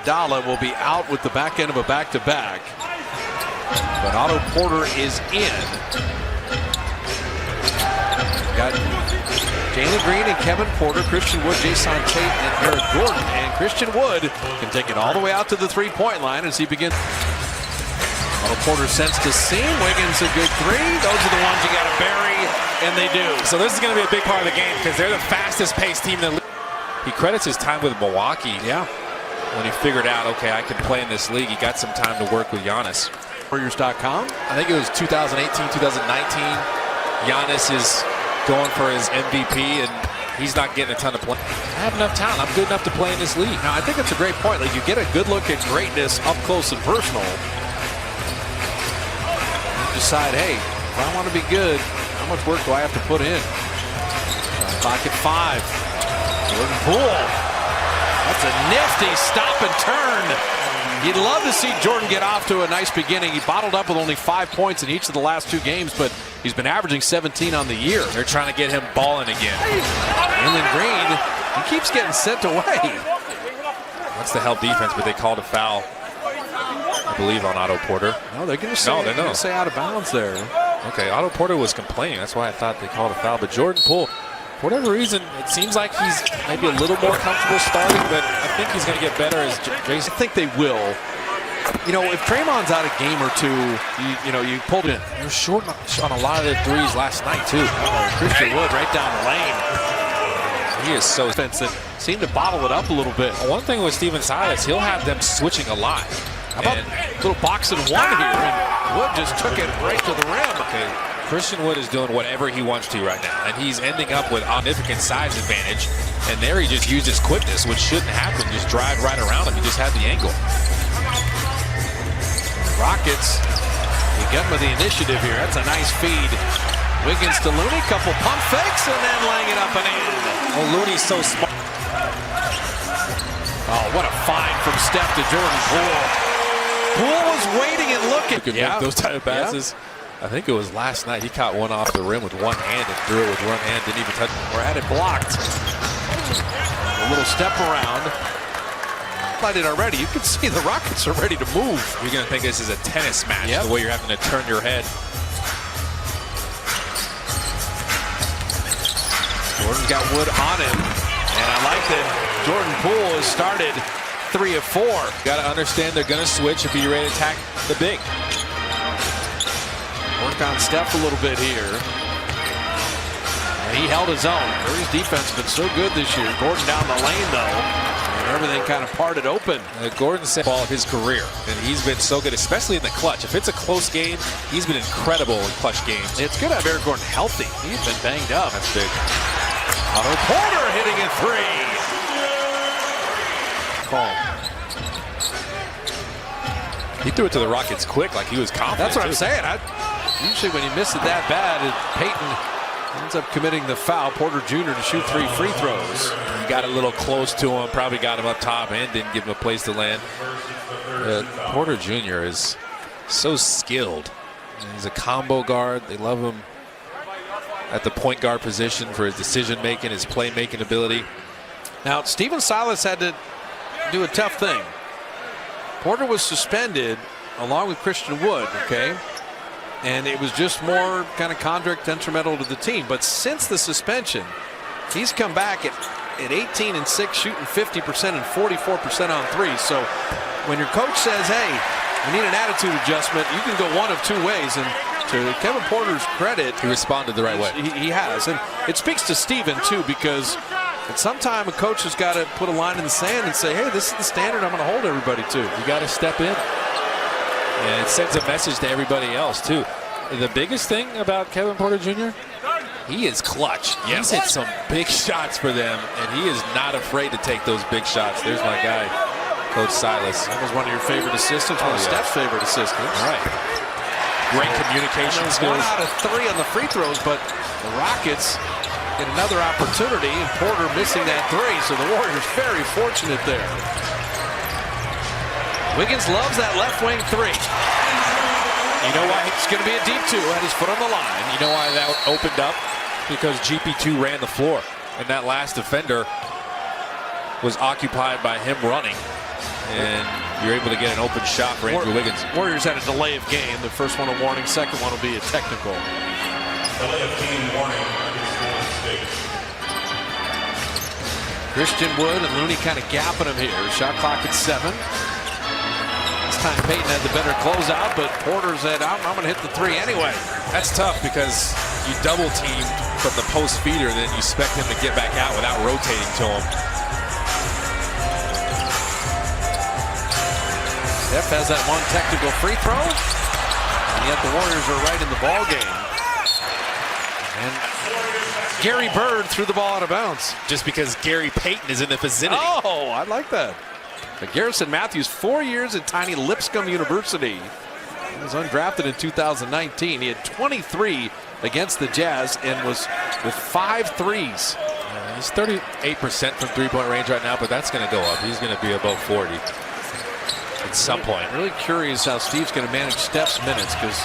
Iguodala will be out with the back end of a back-to-back. But Otto Porter is in. Got Jalen Green and Kevin Porter, Christian Wood, Jason Tate, and Eric Gordon. And Christian Wood can take it all the way out to the three-point line as he begins. Otto Porter sends to seam. Wiggins a good three. Those are the ones you got to bury, and they do. So this is going to be a big part of the game because they're the fastest-paced team in the league. He credits his time with Milwaukee. Yeah. When he figured out, okay, I can play in this league. He got some time to work with Giannis. Warriors.com. I think it was 2018, 2019. Giannis is going for his MVP, and he's not getting a ton of play. I have enough talent. I'm good enough to play in this league. Now, I think it's a great point. Like, you get a good look at greatness up close and personal. You decide, hey, if I want to be good, how much work do I have to put in? Clock at 5. Jordan Poole. That's a nifty stop and turn. You'd love to see Jordan get off to a nice beginning. He bottled up with only 5 points in each of the last 2 games, but he's been averaging 17 on the year. They're trying to get him balling again. Jalen Green, he keeps getting sent away. That's the help defense, but they called a foul, I believe, on Otto Porter. No, they're going to say out of bounds there. Okay, Otto Porter was complaining. That's why I thought they called a foul. But Jordan Poole, for whatever reason, it seems like he's maybe a little more comfortable starting, but I think he's going to get better as Jason. I think they will. You know, if Draymond's out a game or two, you pulled in. They were short on a lot of their threes last night, too. Christian Wood right down the lane. He is so defensive. Seemed to bottle it up a little bit. One thing with Steven Silas, he'll have them switching a lot. How about a little box and one here? And Wood just took it right to the rim. Okay. Christian Wood is doing whatever he wants to right now, and he's ending up with significant size advantage. And there he just used his quickness, which shouldn't happen. Just drive right around him. He just had the angle. Rockets, you get him with the initiative here. That's a nice feed. Wiggins to Looney, couple pump fakes, and then laying it up and in. Oh, Looney's so smart. Oh, what a find from Steph to Jordan Poole. Poole was waiting and looking. Make those type of passes. Yeah. I think it was last night. He caught one off the rim with one hand and threw it with one hand. Didn't even touch it. Or had it blocked. A little step around. Played it already. You can see the Rockets are ready to move. You're going to think this is a tennis match, the way you're having to turn your head. Jordan's got Wood on him. And I like that Jordan Poole has started 3 of 4. Got to understand they're going to switch if you're ready to attack the big. Work on Steph a little bit here. And he held his own. Curry's defense has been so good this year. Gordon down the lane, though. And everything kind of parted open. Gordon's set ball of his career, and he's been so good, especially in the clutch. If it's a close game, he's been incredible in clutch games. It's good to have Eric Gordon healthy. He's been banged up. That's big. Otto Porter hitting a 3. Call. He threw it to the Rockets quick, like he was confident. That's what I'm saying. Usually when you miss it that bad, Payton ends up committing the foul. Porter Jr. to shoot 3 free throws. He got a little close to him, probably got him up top and didn't give him a place to land. Porter Jr. is so skilled. He's a combo guard. They love him at the point guard position for his decision-making, his playmaking ability. Now, Steven Silas had to do a tough thing. Porter was suspended along with Christian Wood, okay? And it was just more kind of contract detrimental to the team. But since the suspension, he's come back at 18 and 6, shooting 50% and 44% on 3. So when your coach says, hey, we need an attitude adjustment, you can go one of 2 ways. And to Kevin Porter's credit, he responded the right way. He has. And it speaks to Steven, too, because at some time a coach has got to put a line in the sand and say, hey, this is the standard I'm going to hold everybody to. You got to step in. And it sends a message to everybody else, too. The biggest thing about Kevin Porter Jr., he is clutch. He's hit some big shots for them, and he is not afraid to take those big shots. There's my guy, Coach Silas. That was one of your favorite assistants, one of Steph's favorite assistants. Right. Great communication skills. 1 out of 3 on the free throws, but the Rockets get another opportunity, and Porter missing that 3, so the Warriors very fortunate there. Wiggins loves that left wing 3. You know why? It's going to be a deep 2, had his foot on the line. You know why that opened up? Because GP2 ran the floor, and that last defender was occupied by him running. and you're able to get an open shot for Andrew Wiggins. Warriors had a delay of game. The first one a warning, second one will be a technical. Delay of game warning. Christian Wood and Looney kind of gapping him here. Shot clock at 7. This time Payton had the better closeout, but Porter said, I'm going to hit the 3 anyway. That's tough because you double teamed from the post feeder, then you expect him to get back out without rotating to him. Steph has that one technical free throw, and yet the Warriors are right in the ball game. And Gary Bird threw the ball out of bounds. Just because Gary Payton is in the vicinity. Oh, I like that. But Garrison Matthews, 4 years at tiny Lipscomb University. He was undrafted in 2019. He had 23 against the Jazz and was with 5 threes. He's 38% from three-point range right now, but that's going to go up. He's going to be above 40 at some point. Really curious how Steve's going to manage Steph's minutes, because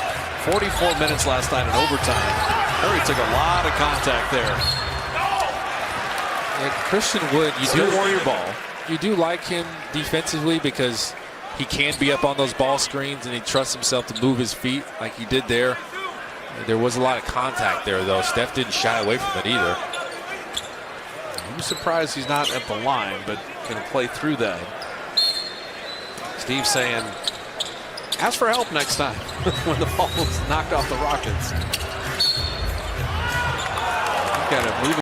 44 minutes last night in overtime. Curry took a lot of contact there. Yeah, Christian Wood, Warrior ball. You do like him defensively because he can be up on those ball screens and he trusts himself to move his feet like he did there. There was a lot of contact there, though. Steph didn't shy away from it either. I'm surprised he's not at the line, but going to play through that. Steve saying, ask for help next time when the ball was knocked off the Rockets. Got to move